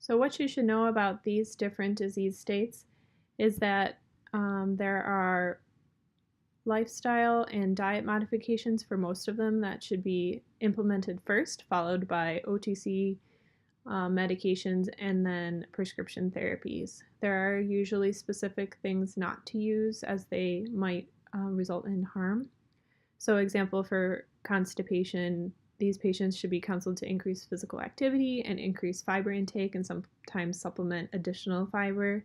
So what you should know about these different disease states is that there are lifestyle and diet modifications for most of them that should be implemented first, followed by OTC medications and then prescription therapies. There are usually specific things not to use as they might result in harm. So, example for constipation, these patients should be counseled to increase physical activity and increase fiber intake and sometimes supplement additional fiber.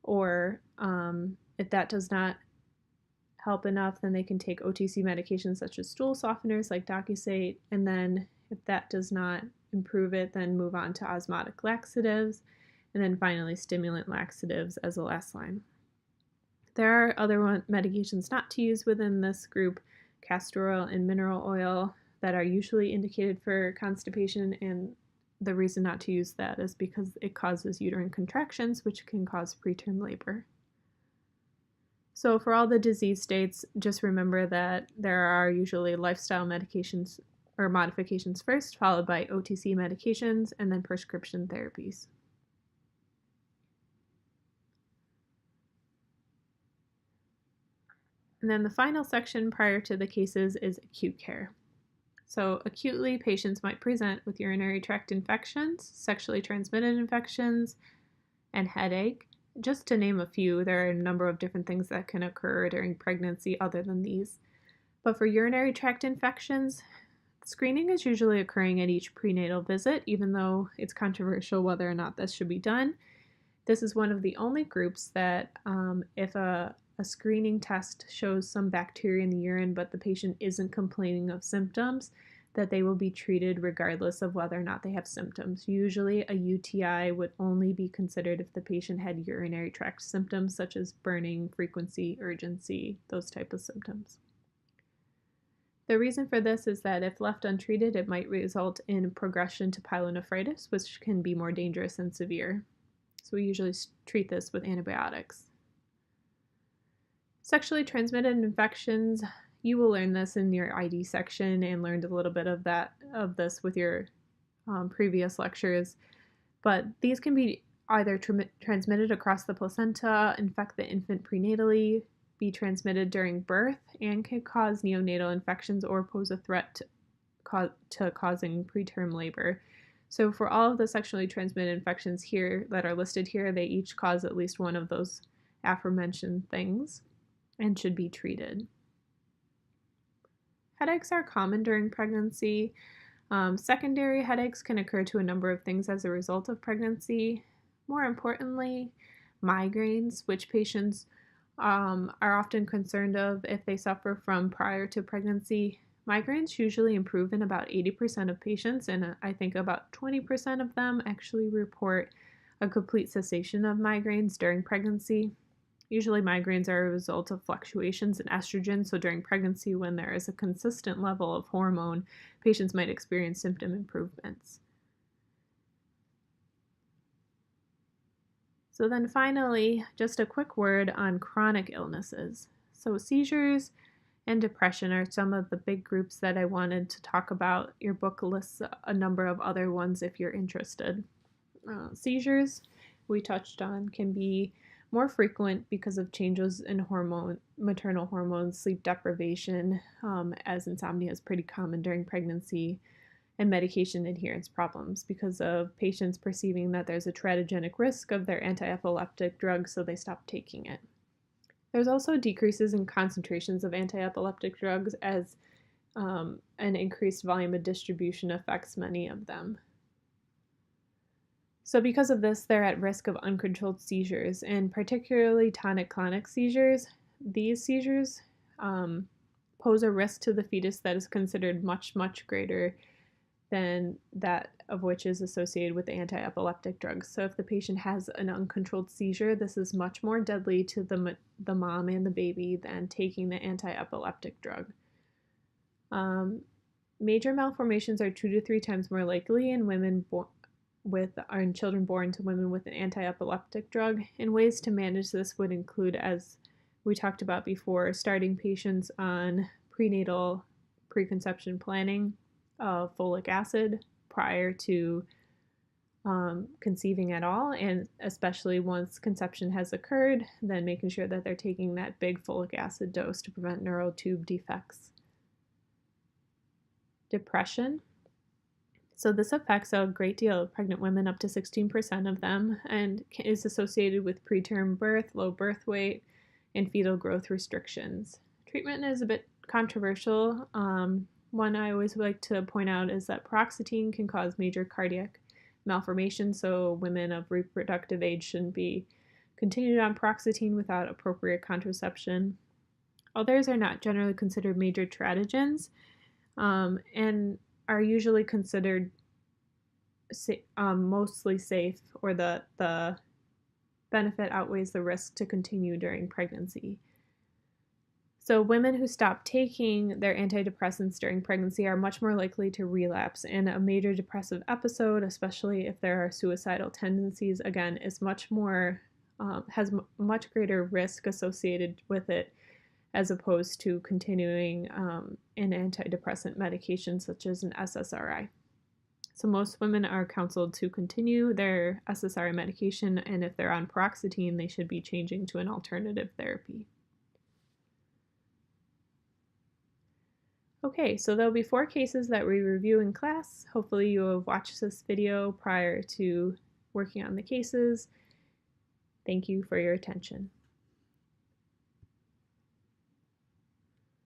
Or if that does not help enough, then they can take OTC medications such as stool softeners like Docusate. And then if that does not improve it, then move on to osmotic laxatives. And then finally, stimulant laxatives as a last line. There are other medications not to use within this group, castor oil and mineral oil, that are usually indicated for constipation, and the reason not to use that is because it causes uterine contractions, which can cause preterm labor. So for all the disease states, just remember that there are usually lifestyle medications or modifications first, followed by OTC medications, and then prescription therapies. And then the final section prior to the cases is acute care. So acutely, patients might present with urinary tract infections, sexually transmitted infections, and headache. Just to name a few, there are a number of different things that can occur during pregnancy other than these. But for urinary tract infections, screening is usually occurring at each prenatal visit, even though it's controversial whether or not this should be done. This is one of the only groups that if a screening test shows some bacteria in the urine, but the patient isn't complaining of symptoms, that they will be treated regardless of whether or not they have symptoms. Usually a UTI would only be considered if the patient had urinary tract symptoms such as burning, frequency, urgency, those type of symptoms. The reason for this is that if left untreated, it might result in progression to pyelonephritis, which can be more dangerous and severe. So we usually treat this with antibiotics. Sexually transmitted infections, you will learn this in your ID section and learned a little bit of this with your previous lectures. But these can be either transmitted across the placenta, infect the infant prenatally, be transmitted during birth, and can cause neonatal infections or pose a threat to causing preterm labor. So for all of the sexually transmitted infections here that are listed here, they each cause at least one of those aforementioned things and should be treated. Headaches are common during pregnancy. Secondary headaches can occur to a number of things as a result of pregnancy. More importantly, migraines, which patients are often concerned of if they suffer from prior to pregnancy. Migraines usually improve in about 80% of patients, and I think about 20% of them actually report a complete cessation of migraines during pregnancy. Usually migraines are a result of fluctuations in estrogen, so during pregnancy when there is a consistent level of hormone, patients might experience symptom improvements. So then finally, just a quick word on chronic illnesses. So seizures and depression are some of the big groups that I wanted to talk about. Your book lists a number of other ones if you're interested. Seizures, we touched on, can be more frequent because of changes in maternal hormones, sleep deprivation, as insomnia is pretty common during pregnancy, and medication adherence problems because of patients perceiving that there's a teratogenic risk of their anti-epileptic drug, so they stop taking it. There's also decreases in concentrations of anti-epileptic drugs as an increased volume of distribution affects many of them. So because of this, they're at risk of uncontrolled seizures, and particularly tonic-clonic seizures. These seizures pose a risk to the fetus that is considered much, much greater than that of which is associated with anti-epileptic drugs. So if the patient has an uncontrolled seizure, this is much more deadly to the mom and the baby than taking the anti-epileptic drug. Major malformations are 2 to 3 times more likely in women in children born to women with an anti-epileptic drug, and ways to manage this would include, as we talked about before, starting patients on prenatal preconception planning of folic acid prior to conceiving at all, and especially once conception has occurred, then making sure that they're taking that big folic acid dose to prevent neural tube defects. Depression. So this affects a great deal of pregnant women, up to 16% of them, and is associated with preterm birth, low birth weight, and fetal growth restrictions. Treatment is a bit controversial. One I always like to point out is that paroxetine can cause major cardiac malformation, so women of reproductive age shouldn't be continued on paroxetine without appropriate contraception. Others are not generally considered major teratogens, and are usually considered mostly safe, or the benefit outweighs the risk to continue during pregnancy. So women who stop taking their antidepressants during pregnancy are much more likely to relapse, and a major depressive episode, especially if there are suicidal tendencies, again, is much more has much greater risk associated with it, as opposed to continuing an antidepressant medication such as an SSRI. So most women are counseled to continue their SSRI medication, and if they're on paroxetine, they should be changing to an alternative therapy. Okay, so there'll be 4 cases that we review in class. Hopefully you have watched this video prior to working on the cases. Thank you for your attention.